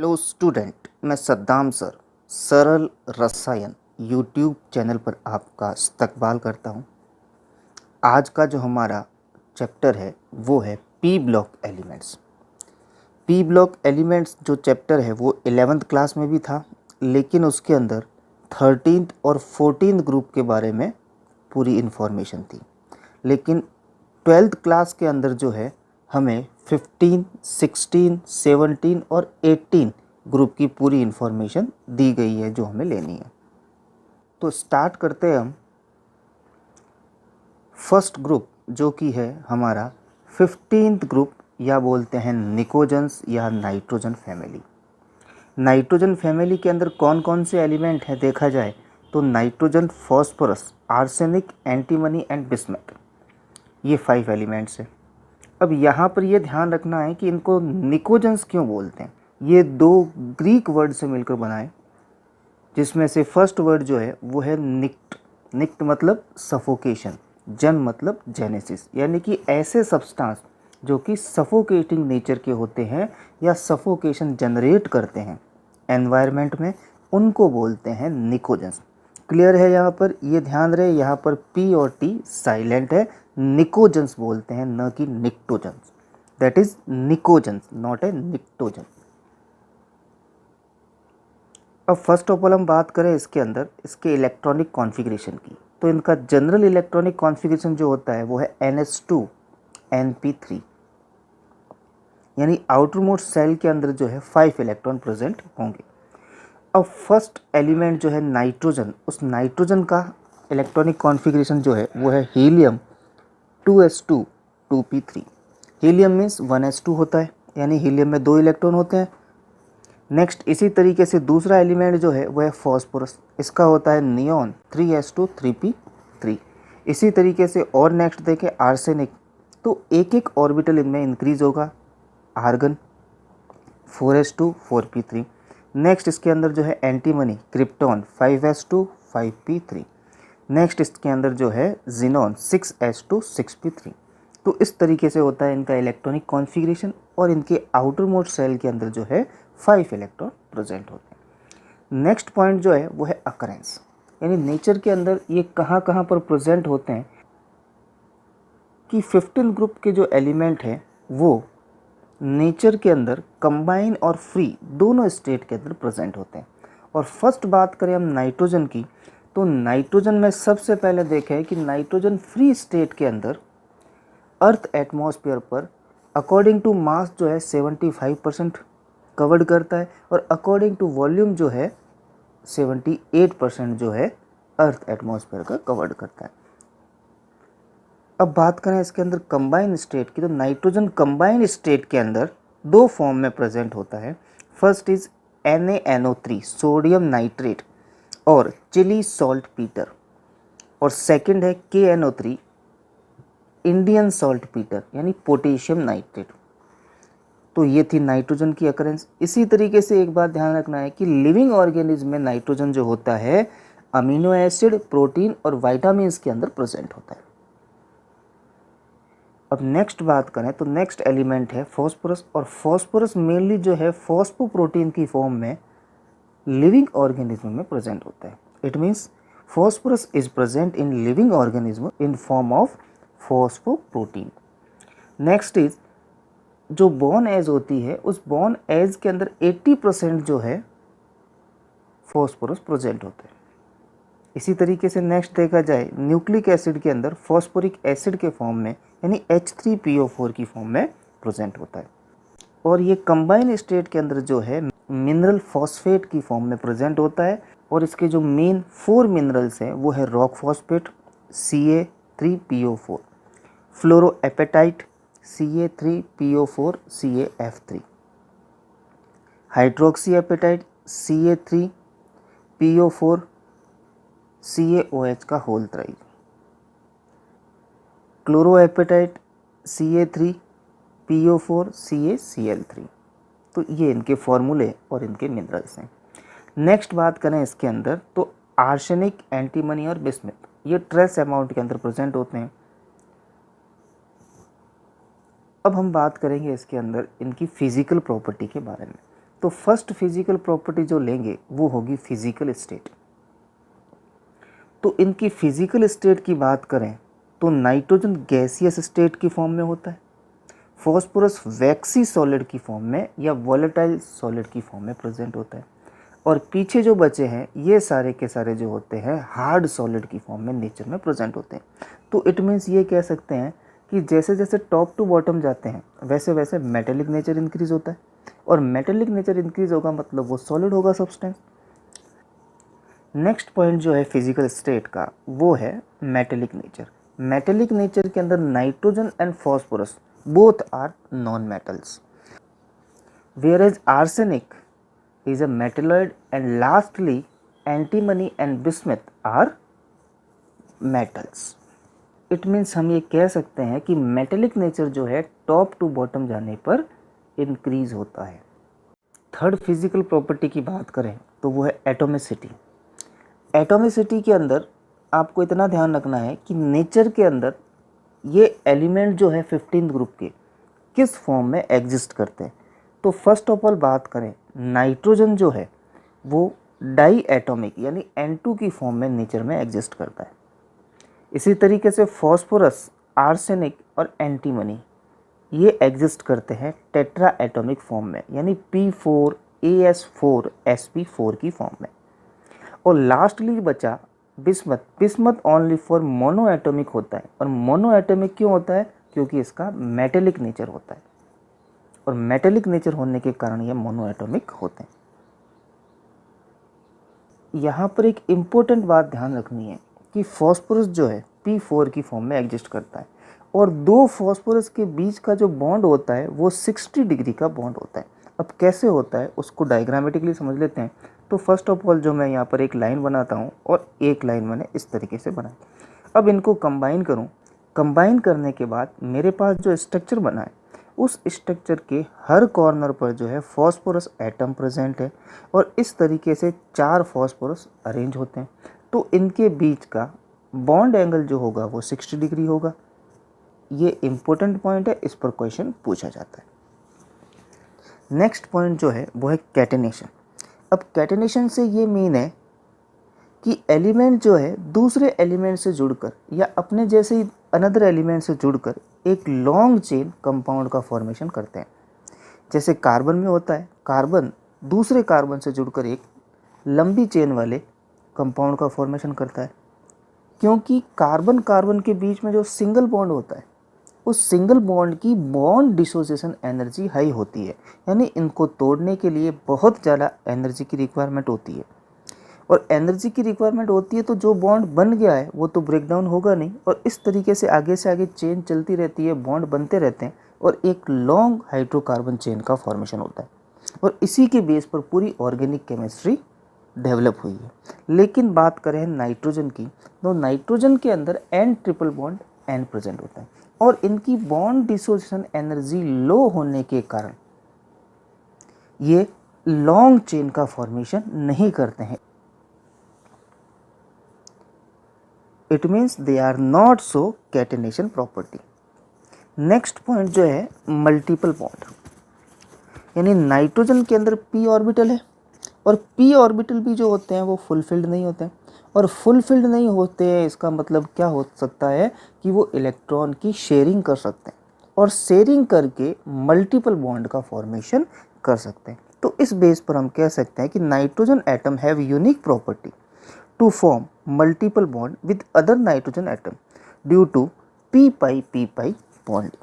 Hello student, मैं Saddam sir सरल रसायन यूट्यूब चैनल पर आपका इस्तकबाल करता हूं। आज का जो हमारा चैप्टर है वो है P block elements. P block elements जो चैप्टर है वो 11th क्लास में भी था, लेकिन उसके अंदर 13th और 14th ग्रुप के बारे में पूरी इन्फॉर्मेशन थी। लेकिन 12th क्लास के अंदर जो है हमें 15, 16, 17 और 18 ग्रुप की पूरी इन्फॉर्मेशन दी गई है जो हमें लेनी है। तो स्टार्ट करते हैं हम फर्स्ट ग्रुप जो कि है हमारा 15th ग्रुप, या बोलते हैं निकोजन्स या नाइट्रोजन फैमिली। नाइट्रोजन फैमिली के अंदर कौन कौन से एलिमेंट हैं देखा जाए तो nitrogen, phosphorus, arsenic, antimony and bismuth, ये 5 एलिमेंट्स हैं। अब यहाँ पर ये ध्यान रखना है कि इनको निकोजन्स क्यों बोलते हैं। ये 2 ग्रीक वर्ड से मिलकर बनाए, जिसमें से फर्स्ट वर्ड जो है वो है निक्ट। निक्ट मतलब सफोकेशन, जन मतलब जेनेसिस, यानी कि ऐसे सब्सटेंस जो कि सफोकेटिंग नेचर के होते हैं या सफोकेशन जनरेट करते हैं एनवायरनमेंट में, उनको बोलते हैं निकोजन्स। क्लियर है? यहाँ पर ये ध्यान रहे, यहाँ पर पी और टी साइलेंट है। निकोजन्स बोलते हैं, न कि निक्टोजन्स। दैट इज निकोजन्स, नॉट ए निक्टोजन। अब फर्स्ट ऑफ ऑल हम बात करें इसके अंदर इसके इलेक्ट्रॉनिक कॉन्फ़िगरेशन की, तो इनका जनरल इलेक्ट्रॉनिक कॉन्फ़िगरेशन जो होता है वो है NH2 NP3, यानी आउटर मोस्ट सेल के अंदर जो है 5 इलेक्ट्रॉन प्रेजेंट होंगे। अब फर्स्ट एलिमेंट जो है नाइट्रोजन, उस नाइट्रोजन का इलेक्ट्रॉनिक कॉन्फ़िगरेशन जो है वो है helium 2s2 2p3। Helium means 1s2 होता है, यानी हीलियम में 2 इलेक्ट्रॉन होते हैं। नेक्स्ट इसी तरीके से दूसरा एलिमेंट जो है वह है फॉस्फोरस, इसका होता है नियॉन 3s2 3p3। इसी तरीके से और नेक्स्ट देखें आर्सेनिक, तो एक एक ऑर्बिटल इनमें इंक्रीज होगा। Argon 4s2 4p3। नेक्स्ट इसके अंदर जो है antimony krypton 5s2 5p3। Next इसके अंदर जो है जिनॉन 6s2 6p3। तो इस तरीके से होता है इनका इलेक्ट्रॉनिक कॉन्फ़िगरेशन, और इनके आउटर मोस्ट सेल के अंदर जो है 5 इलेक्ट्रॉन प्रेजेंट होते हैं। नेक्स्ट पॉइंट जो है वो है अकरेंस, यानी नेचर के अंदर ये कहाँ कहाँ पर प्रेजेंट होते हैं, कि 15 ग्रुप के जो एलिमेंट हैं वो नेचर के अंदर कंबाइन और फ्री दोनों स्टेट के अंदर प्रेजेंट होते हैं। और फर्स्ट बात करें हम नाइट्रोजन की, तो नाइट्रोजन में सबसे पहले देखें कि नाइट्रोजन फ्री स्टेट के अंदर अर्थ एटमॉस्फेयर पर अकॉर्डिंग टू मास जो है 75% कवर्ड करता है, और अकॉर्डिंग टू वॉल्यूम जो है 78% जो है अर्थ एटमॉस्फेयर का कवर्ड करता है। अब बात करें इसके अंदर कंबाइन स्टेट की, तो नाइट्रोजन कंबाइन स्टेट के अंदर 2 फॉर्म में प्रेजेंट होता है। First is NaNO3 sodium nitrate और चिली सॉल्ट पीटर, और सेकंड है KNO3 इंडियन सॉल्ट पीटर यानी पोटेशियम नाइट्रेट। तो ये थी नाइट्रोजन की अकरेंस। इसी तरीके से एक बात ध्यान रखना है कि लिविंग ऑर्गेनिज्म में नाइट्रोजन जो होता है अमीनो एसिड, प्रोटीन और विटामिन्स के अंदर प्रेजेंट होता है। अब नेक्स्ट बात करें तो नेक्स्ट एलिमेंट है फॉस्फोरस, और फॉस्फोरस मेनली जो है फॉस्फोप्रोटीन की फॉर्म में लिविंग ऑर्गेनिज्म में प्रेजेंट होता है। It means phosphorus is present in living organism in form of phosphoprotein. Next is जो बोर्न एज होती है, उस बोर्न एज के अंदर 80% जो है फॉस्फोरस प्रेजेंट होते हैं। इसी तरीके से नेक्स्ट देखा जाए न्यूक्लिक एसिड के अंदर फॉस्फोरिक एसिड के फॉर्म में यानी H3PO4 की फॉर्म में प्रेजेंट होता है। और ये कंबाइन स्टेट के अंदर जो है मिनरल फॉस्फेट की फॉर्म में प्रेजेंट होता है, और इसके जो मेन 4 मिनरल्स हैं वो है rock phosphate Ca3PO4, fluoroapatite Ca3PO4 CaF3, hydroxyapatite Ca3PO4 CaOH का whole tribe, chloroapatite Ca3PO4 CaCl3। तो ये इनके फॉर्मूले और इनके मिनरल्स हैं। नेक्स्ट बात करें इसके अंदर तो आर्सेनिक, एंटीमनी और बिस्मथ, ये ट्रेस अमाउंट के अंदर प्रेजेंट होते हैं। अब हम बात करेंगे इसके अंदर इनकी फिजिकल प्रॉपर्टी के बारे में। तो फर्स्ट फिजिकल प्रॉपर्टी जो लेंगे वो होगी फिजिकल स्टेट। तो इनकी फिजिकल स्टेट की बात करें तो नाइट्रोजन गैसियस स्टेट की फॉर्म में होता है, फॉस्फोरस वैक्सी सॉलिड की फॉर्म में या वॉलेटाइल सॉलिड की फॉर्म में प्रेजेंट होता है, और पीछे जो बचे हैं ये सारे के सारे जो होते हैं हार्ड सॉलिड की फॉर्म में नेचर में प्रेजेंट होते हैं। तो इट मीन्स ये कह सकते हैं कि जैसे जैसे टॉप टू बॉटम जाते हैं वैसे वैसे मेटेलिक नेचर इंक्रीज होता है, और मेटेलिक नेचर इंक्रीज होगा मतलब वो सॉलिड होगा सब्सटेंस। नेक्स्ट पॉइंट जो है फिजिकल स्टेट का वो है मेटेलिक नेचर। मेटेलिक नेचर के अंदर nitrogen and phosphorus both are non metals, whereas arsenic is a metalloid, and lastly antimony and bismuth are metals. It means हम ये कह सकते हैं कि मेटेलिक नेचर जो है टॉप टू बॉटम जाने पर इंक्रीज होता है। थर्ड फिजिकल प्रॉपर्टी की बात करें तो वो है एटोमिसिटी। एटोमिसिटी के अंदर आपको इतना ध्यान रखना है कि नेचर के अंदर ये एलिमेंट जो है 15th ग्रुप के किस फॉर्म में एग्जिस्ट करते हैं। तो फर्स्ट ऑफ ऑल बात करें नाइट्रोजन जो है वो डाई एटॉमिक यानी N2 की फॉर्म में नेचर में एग्जिस्ट करता है। इसी तरीके से फॉस्फोरस, आर्सेनिक और एंटीमनी ये एग्जिस्ट करते हैं टेट्रा एटॉमिक फॉर्म में यानी P4AS4sp4 की फॉर्म में। और लास्टली बचा bismuth. Bismuth only for mono atomic होता है, और मोनो एटॉमिक क्यों होता है? क्योंकि इसका मेटेलिक नेचर होता है, और मेटेलिक नेचर होने के कारण ये मोनो एटॉमिक होते हैं। यहाँ पर एक इम्पोर्टेंट बात ध्यान रखनी है कि फॉस्फोरस जो है P4 की फॉर्म में एग्जिस्ट करता है, और दो फॉस्फोरस के बीच का जो बॉन्ड होता है वो 60 डिग्री का बॉन्ड होता है। अब कैसे होता है उसको डायग्रामेटिकली समझ लेते हैं। तो फर्स्ट ऑफ ऑल जो मैं यहाँ पर एक लाइन बनाता हूँ और एक लाइन मैंने इस तरीके से बनाई। अब इनको कंबाइन करूँ, कंबाइन करने के बाद मेरे पास जो स्ट्रक्चर बना है उस स्ट्रक्चर के हर कॉर्नर पर जो है फॉस्फोरस एटम प्रेजेंट है, और इस तरीके से 4 फॉस्फोरस अरेंज होते हैं। तो इनके बीच का बॉन्ड एंगल जो होगा वो 60 डिग्री होगा। ये इम्पोर्टेंट पॉइंट है, इस पर क्वेश्चन पूछा जाता है। नेक्स्ट पॉइंट जो है वो है कैटेनेशन। अब कैटेनेशन से ये मीन है कि एलिमेंट जो है दूसरे एलिमेंट से जुड़कर या अपने जैसे ही अनदर एलिमेंट से जुड़कर एक लॉन्ग चेन कंपाउंड का फॉर्मेशन करते हैं। जैसे कार्बन में होता है, कार्बन दूसरे कार्बन से जुड़कर एक लंबी चेन वाले कंपाउंड का फॉर्मेशन करता है, क्योंकि कार्बन कार्बन के बीच में जो सिंगल बॉन्ड होता है उस सिंगल बॉन्ड की बॉन्ड डिसोसिएशन एनर्जी हाई होती है, यानी इनको तोड़ने के लिए बहुत ज़्यादा एनर्जी की रिक्वायरमेंट होती है। और एनर्जी की रिक्वायरमेंट होती है तो जो बॉन्ड बन गया है वो तो ब्रेक डाउन होगा नहीं, और इस तरीके से आगे चेन चलती रहती है, बॉन्ड बनते रहते हैं और एक लॉन्ग हाइड्रोकार्बन चेन का फॉर्मेशन होता है, और इसी के बेस पर पूरी ऑर्गेनिक केमिस्ट्री डेवलप हुई है। लेकिन बात करें नाइट्रोजन की, तो नाइट्रोजन के अंदर N triple bond N present होता है, और इनकी बॉन्ड डिसोसिएशन एनर्जी लो होने के कारण ये लॉन्ग चेन का फॉर्मेशन नहीं करते हैं। It means they are not so catenation property. Next point जो है मल्टीपल बॉन्ड, यानी नाइट्रोजन के अंदर p ऑर्बिटल है, और p ऑर्बिटल भी जो होते हैं वो फुलफिल्ड नहीं होते हैं, और फुलफिल्ड नहीं होते हैं इसका मतलब क्या हो सकता है कि वो इलेक्ट्रॉन की शेयरिंग कर सकते हैं, और शेयरिंग करके मल्टीपल बॉन्ड का फॉर्मेशन कर सकते हैं। तो इस बेस पर हम कह सकते हैं कि nitrogen atom have unique property to form multiple bond with other nitrogen atom due to p-pi bonding।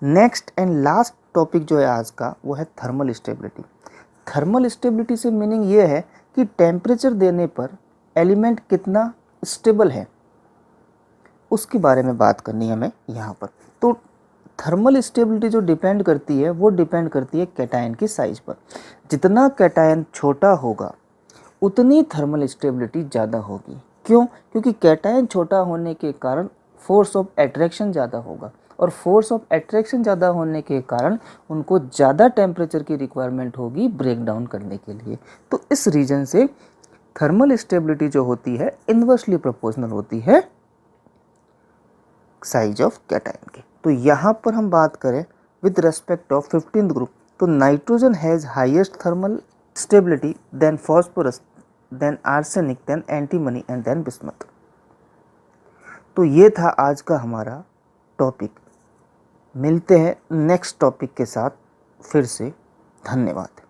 Next and last topic जो है आज का वो है थर्मल स्टेबिलिटी। थर्मल स्टेबिलिटी से मीनिंग ये है कि टेम्परेचर देने पर एलिमेंट कितना स्टेबल है उसके बारे में बात करनी है हमें यहाँ पर। तो थर्मल स्टेबिलिटी जो डिपेंड करती है वो डिपेंड करती है कैटायन की साइज पर। जितना कैटायन छोटा होगा उतनी थर्मल स्टेबिलिटी ज़्यादा होगी। क्यों? क्योंकि कैटायन छोटा होने के कारण फोर्स ऑफ अट्रैक्शन ज़्यादा होगा, और फोर्स ऑफ अट्रैक्शन ज़्यादा होने के कारण उनको ज़्यादा टेम्परेचर की रिक्वायरमेंट होगी ब्रेक डाउन करने के लिए। तो इस रीजन से थर्मल स्टेबिलिटी जो होती है इन्वर्सली प्रोपोर्शनल होती है साइज ऑफ कैटायन की। तो यहाँ पर हम बात करें with respect of 15th group, तो nitrogen has highest thermal stability than phosphorus than arsenic than antimony and then bismuth. तो ये था आज का हमारा टॉपिक। मिलते हैं नेक्स्ट टॉपिक के साथ फिर से। धन्यवाद।